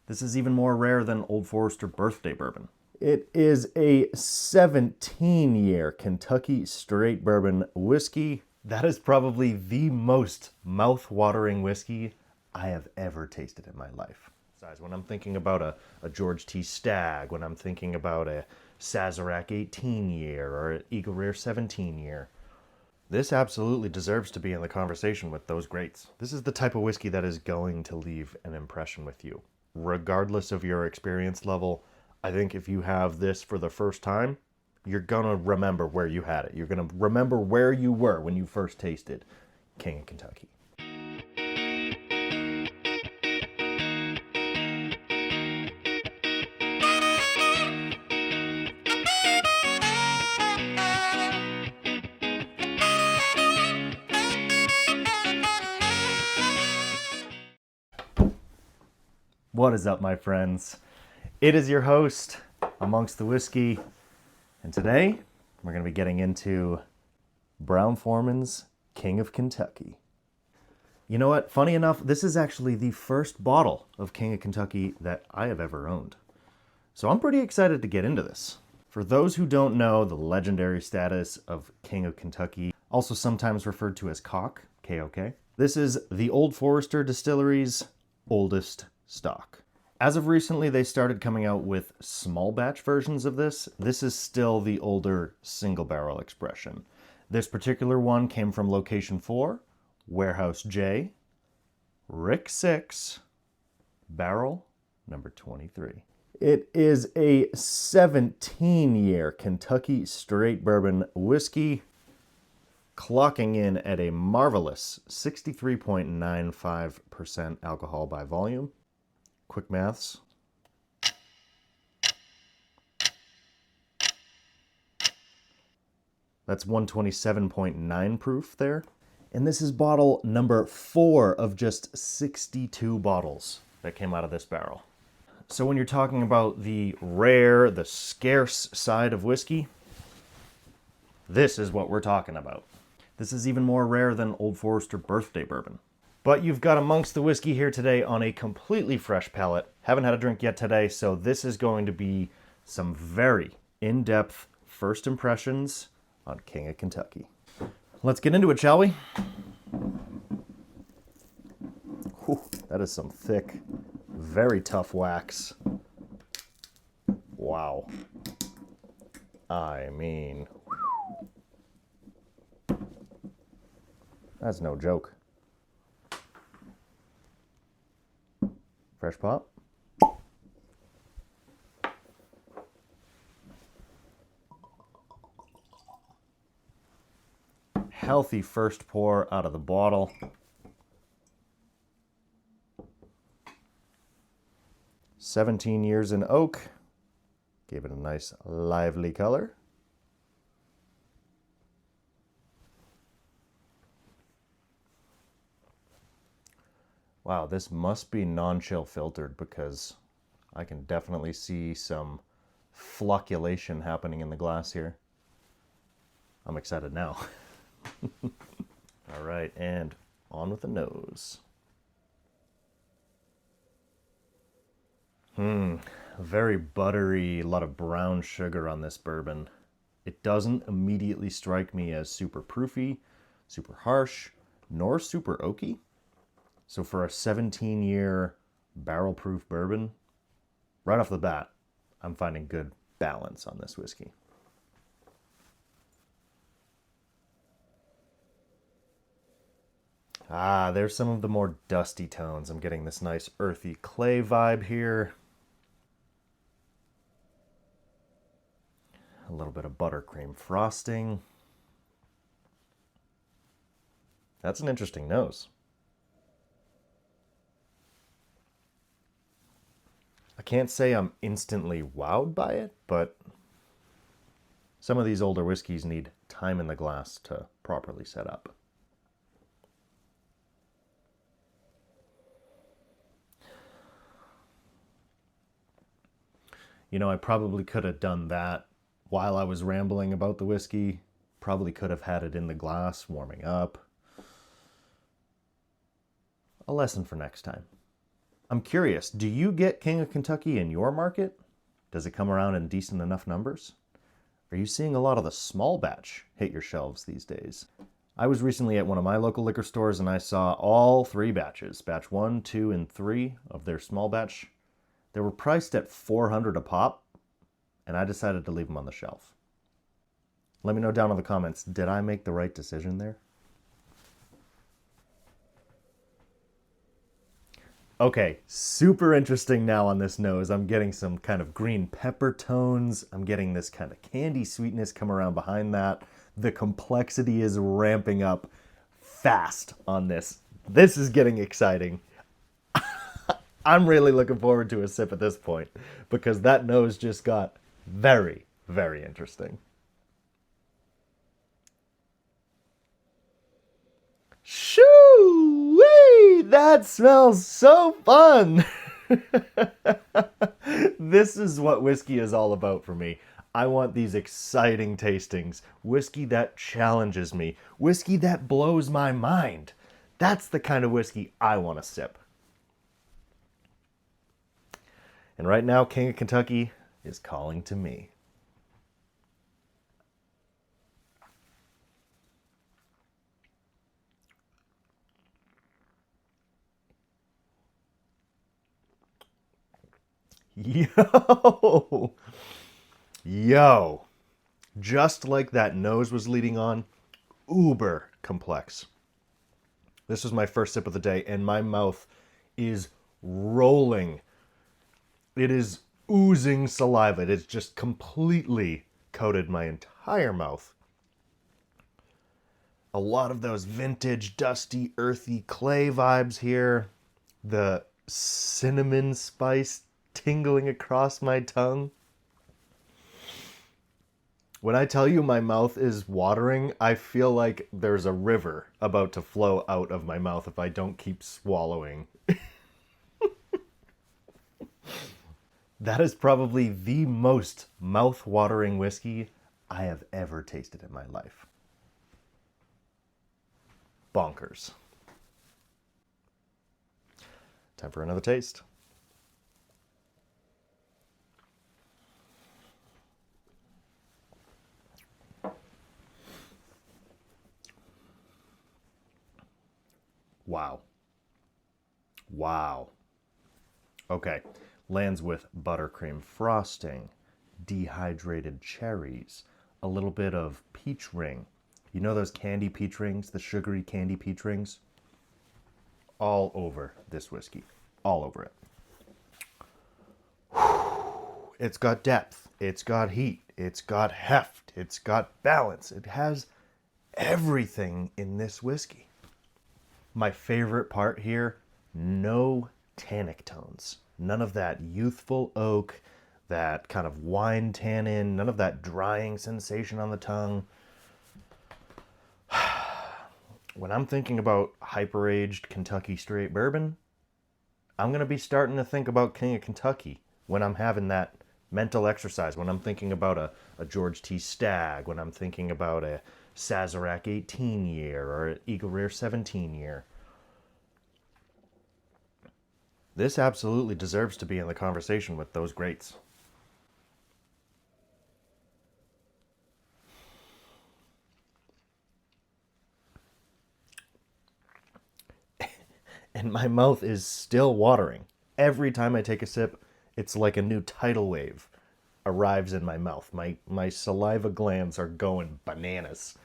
This is even more rare than Old Forester birthday bourbon. It is a 17-year Kentucky straight bourbon whiskey. That is probably the most mouth-watering whiskey I have ever tasted in my life. When I'm thinking about a George T. Stagg, when I'm thinking about a Sazerac 18-year or an Eagle Rare 17-year, this absolutely deserves to be in the conversation with those greats. This is the type of whiskey that is going to leave an impression with you. Regardless of your experience level, I think if you have this for the first time, you're going to remember where you had it. You're going to remember where you were when you first tasted King of Kentucky. What is up, my friends? It is your host, Amongst the Whiskey, and today we're going to be getting into Brown-Forman's King of Kentucky. You know what? Funny enough, this is actually the first bottle of King of Kentucky that I have ever owned. So I'm pretty excited to get into this. For those who don't know the legendary status of King of Kentucky, also sometimes referred to as Koch, K-O-K, this is the Old Forester Distillery's oldest stock. As of recently, they started coming out with small batch versions of this. This is still the older single barrel expression. This particular one came from Location 4, Warehouse J, Rick 6, barrel number 23. It is a 17-year Kentucky straight bourbon whiskey, clocking in at a marvelous 63.95% alcohol by volume. Quick maths. That's 127.9 proof there. And this is bottle number 4 of just 62 bottles that came out of this barrel. So when you're talking about the rare, the scarce side of whiskey, this is what we're talking about. This is even more rare than Old Forester birthday bourbon. But you've got Amongst the Whiskey here today on a completely fresh palate. Haven't had a drink yet today, so this is going to be some very in-depth first impressions on King of Kentucky. Let's get into it, shall we? Whew, that is some thick, very tough wax. Wow. I mean, that's no joke. Fresh pop. Healthy first pour out of the bottle. "17 years in oak." Gave it a nice lively color. Wow, this must be non-chill filtered because I can definitely see some flocculation happening in the glass here. I'm excited now. All right, and on with the nose. Very buttery, a lot of brown sugar on this bourbon. It doesn't immediately strike me as super proofy, super harsh, nor super oaky. So for a 17-year barrel-proof bourbon, right off the bat, I'm finding good balance on this whiskey. There's some of the more dusty tones. I'm getting this nice earthy clay vibe here. A little bit of buttercream frosting. That's an interesting nose. I can't say I'm instantly wowed by it, but some of these older whiskeys need time in the glass to properly set up. You know, I probably could have done that while I was rambling about the whiskey. Probably could have had it in the glass, warming up. A lesson for next time. I'm curious, do you get King of Kentucky in your market? Does it come around in decent enough numbers? Are you seeing a lot of the small batch hit your shelves these days? I was recently at one of my local liquor stores and I saw all three batches, batch 1, 2, and 3 of their small batch. They were priced at $400 a pop, and I decided to leave them on the shelf. Let me know down in the comments, did I make the right decision there? Okay, super interesting now on this nose. I'm getting some kind of green pepper tones. I'm getting this kind of candy sweetness come around behind that. The complexity is ramping up fast on this. This is getting exciting. I'm really looking forward to a sip at this point because that nose just got very, very interesting. Shoo-wee! That smells so fun! This is what whiskey is all about for me. I want these exciting tastings. Whiskey that challenges me. Whiskey that blows my mind. That's the kind of whiskey I want to sip. And right now, King of Kentucky is calling to me. Yo! Yo! Just like that nose was leading on, uber complex. This was my first sip of the day, and my mouth is rolling. It is oozing saliva. It has just completely coated my entire mouth. A lot of those vintage, dusty, earthy clay vibes here. The cinnamon spice tingling across my tongue. When I tell you my mouth is watering, I feel like there's a river about to flow out of my mouth if I don't keep swallowing. That is probably the most mouth-watering whiskey I have ever tasted in my life. Bonkers. Time for another taste. Wow. Wow. Okay. Lands with buttercream frosting, dehydrated cherries, a little bit of peach ring. You know those candy peach rings, the sugary candy peach rings? All over this whiskey. All over it. It's got depth. It's got heat. It's got heft. It's got balance. It has everything in this whiskey. My favorite part here, no tannic tones. None of that youthful oak, that kind of wine tannin, none of that drying sensation on the tongue. When I'm thinking about hyper-aged Kentucky straight bourbon, I'm going to be starting to think about King of Kentucky when I'm having that mental exercise, when I'm thinking about a George T. Stagg, when I'm thinking about a Sazerac 18 year or an Eagle Rare 17 year. This absolutely deserves to be in the conversation with those greats. And my mouth is still watering. Every time I take a sip, it's like a new tidal wave arrives in my mouth. My saliva glands are going bananas.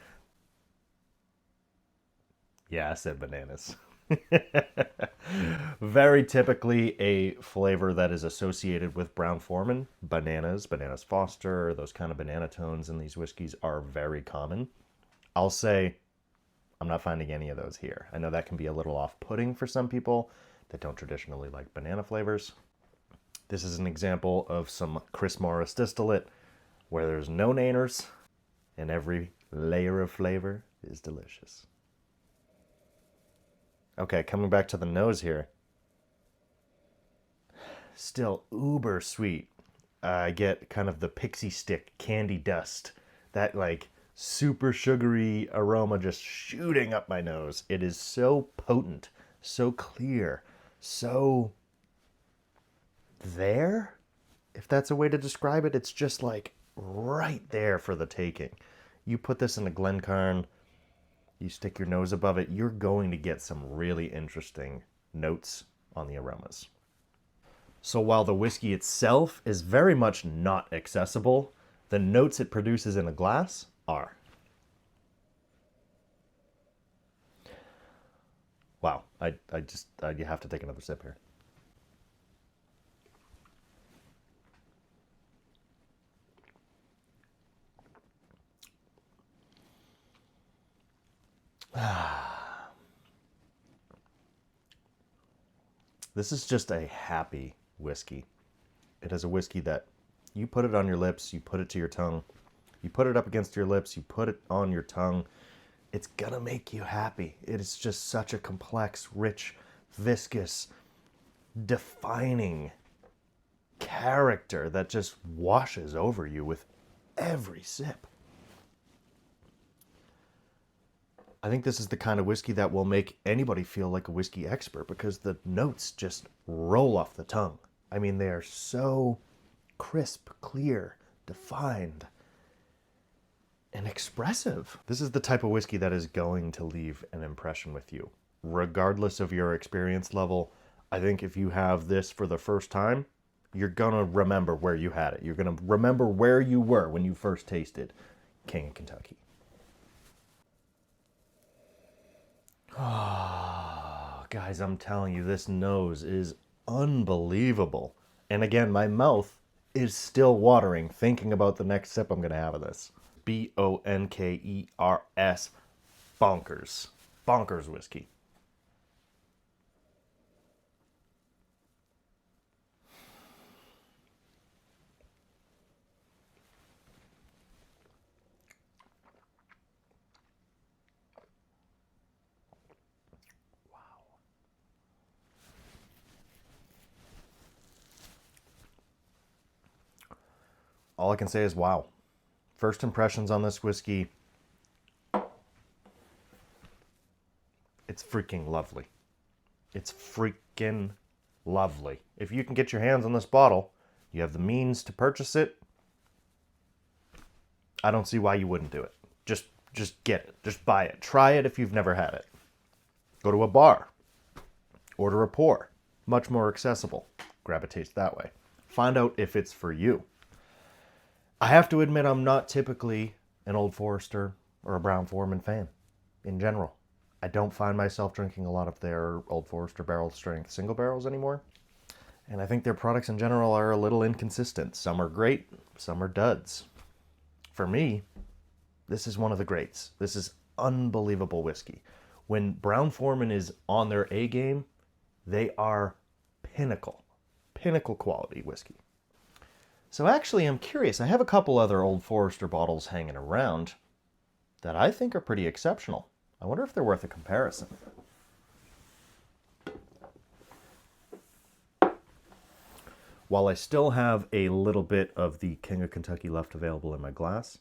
Yeah, I said bananas. Very typically a flavor that is associated with Brown Forman. Bananas Foster, those kind of banana tones in these whiskeys are very common. I'll say I'm not finding any of those here. I know that can be a little off-putting for some people that don't traditionally like banana flavors. This is an example of some Chris Morris distillate where there's no nanners and every layer of flavor is delicious. Okay, coming back to the nose here. Still uber sweet. I get kind of the pixie stick candy dust. That like super sugary aroma just shooting up my nose. It is so potent, so clear, so there, if that's a way to describe it. It's just like right there for the taking. You put this in a Glencairn, you stick your nose above it, you're going to get some really interesting notes on the aromas. So while the whiskey itself is very much not accessible, the notes it produces in a glass are. Wow, you have to take another sip here. This is just a happy whiskey. It is a whiskey that you put it on your lips, you put it to your tongue, you put it up against your lips, you put it on your tongue. It's gonna make you happy. It is just such a complex, rich, viscous, defining character that just washes over you with every sip. I think this is the kind of whiskey that will make anybody feel like a whiskey expert because the notes just roll off the tongue. I mean, they are so crisp, clear, defined, and expressive. This is the type of whiskey that is going to leave an impression with you. Regardless of your experience level, I think if you have this for the first time, you're going to remember where you had it. You're going to remember where you were when you first tasted King of Kentucky. Oh, guys, I'm telling you, this nose is unbelievable. And again, my mouth is still watering thinking about the next sip I'm going to have of this. Bonkers. Bonkers. Bonkers whiskey. All I can say is wow. First impressions on this whiskey, it's freaking lovely. It's freaking lovely. If you can get your hands on this bottle, you have the means to purchase it, I don't see why you wouldn't do it. Just get it. Just buy it. Try it if you've never had it. Go to a bar. Order a pour. Much more accessible. Grab a taste that way. Find out if it's for you. I have to admit I'm not typically an Old Forester or a Brown Forman fan in general. I don't find myself drinking a lot of their Old Forester barrel strength single barrels anymore. And I think their products in general are a little inconsistent. Some are great, some are duds. For me, this is one of the greats. This is unbelievable whiskey. When Brown Forman is on their A game, they are pinnacle quality whiskey. So actually, I'm curious. I have a couple other Old Forester bottles hanging around that I think are pretty exceptional. I wonder if they're worth a comparison. While I still have a little bit of the King of Kentucky left available in my glass,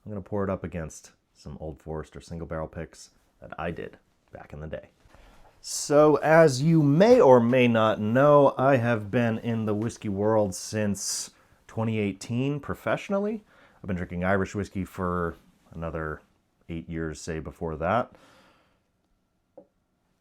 I'm going to pour it up against some Old Forester single barrel picks that I did back in the day. So as you may or may not know, I have been in the whiskey world since 2018 professionally. I've been drinking Irish whiskey for another 8 years, say, before that.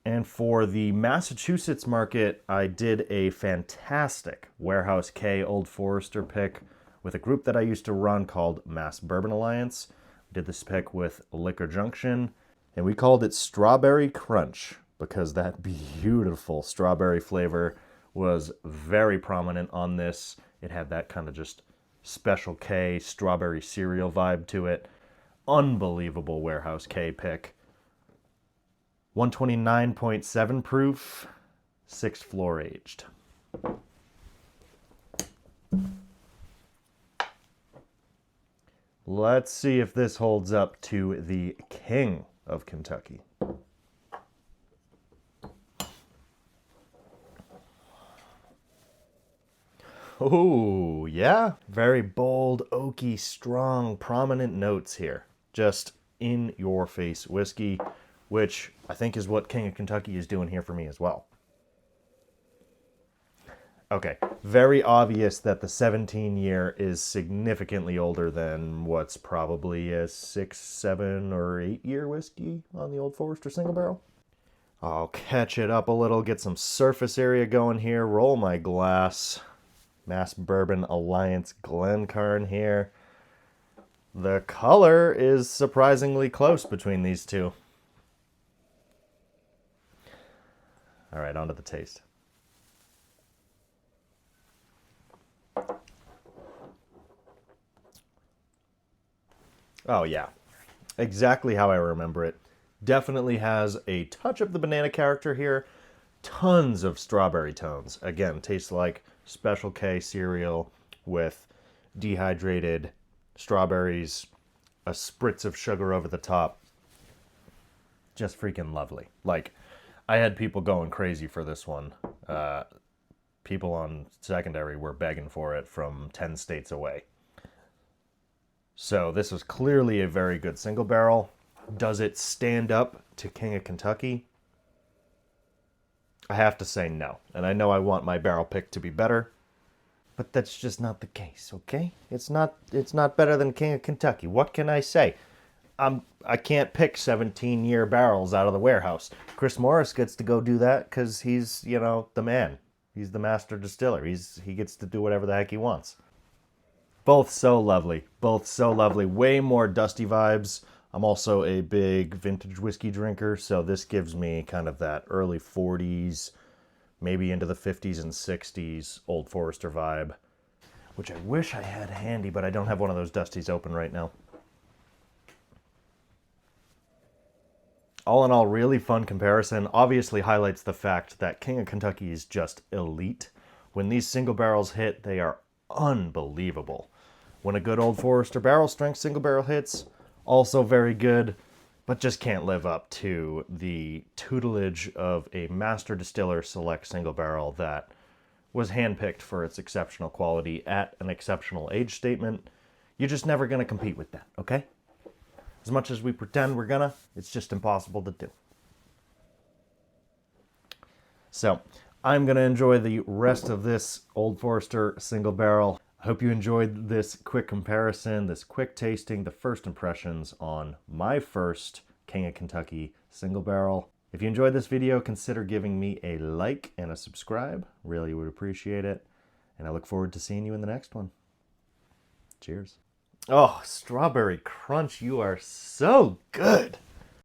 And for the Massachusetts market, I did a fantastic Warehouse K Old Forester pick with a group that I used to run called Mass Bourbon Alliance. We did this pick with Liquor Junction, and we called it Strawberry Crunch because that beautiful strawberry flavor was very prominent on this. It had that kind of just Special K strawberry cereal vibe to it. Unbelievable Warehouse K pick. 129.7 proof, 6th floor aged. Let's see if this holds up to the King of Kentucky. Oh, yeah. Very bold, oaky, strong, prominent notes here. Just in your face whiskey, which I think is what King of Kentucky is doing here for me as well. Okay, very obvious that the 17-year is significantly older than what's probably a 6, 7, or 8-year whiskey on the Old Forester single barrel. I'll catch it up a little, get some surface area going here, roll my glass. Mass Bourbon Alliance Glencairn here. The color is surprisingly close between these two. All right, on to the taste. Oh yeah, exactly how I remember it. Definitely has a touch of the banana character here. Tons of strawberry tones. Again, tastes like Special K cereal with dehydrated strawberries, a spritz of sugar over the top. Just freaking lovely. Like, I had people going crazy for this one. People on secondary were begging for it from 10 states away. So this is clearly a very good single barrel. Does it stand up to King of Kentucky? I have to say no. And I know I want my barrel pick to be better, but that's just not the case, okay? It's not better than King of Kentucky. What can I say? I can't pick 17-year barrels out of the warehouse. Chris Morris gets to go do that because he's, you know, the man. He's the master distiller. He gets to do whatever the heck he wants. Both so lovely. Both so lovely. Way more dusty vibes. I'm also a big vintage whiskey drinker, so this gives me kind of that early 40s, maybe into the 50s and 60s Old Forester vibe, which I wish I had handy, but I don't have one of those dusties open right now. All in all, really fun comparison. Obviously highlights the fact that King of Kentucky is just elite. When these single barrels hit, they are unbelievable. When a good Old Forester barrel strength single barrel hits, also very good, but just can't live up to the tutelage of a master distiller select single barrel that was handpicked for its exceptional quality at an exceptional age statement. You're just never going to compete with that, okay? As much as we pretend we're gonna, it's just impossible to do. So, I'm gonna enjoy the rest of this Old Forester single barrel. I hope you enjoyed this quick comparison, this quick tasting, the first impressions on my first King of Kentucky single barrel. If you enjoyed this video, consider giving me a like and a subscribe. Really would appreciate it. And I look forward to seeing you in the next one. Cheers. Oh, strawberry crunch, you are so good.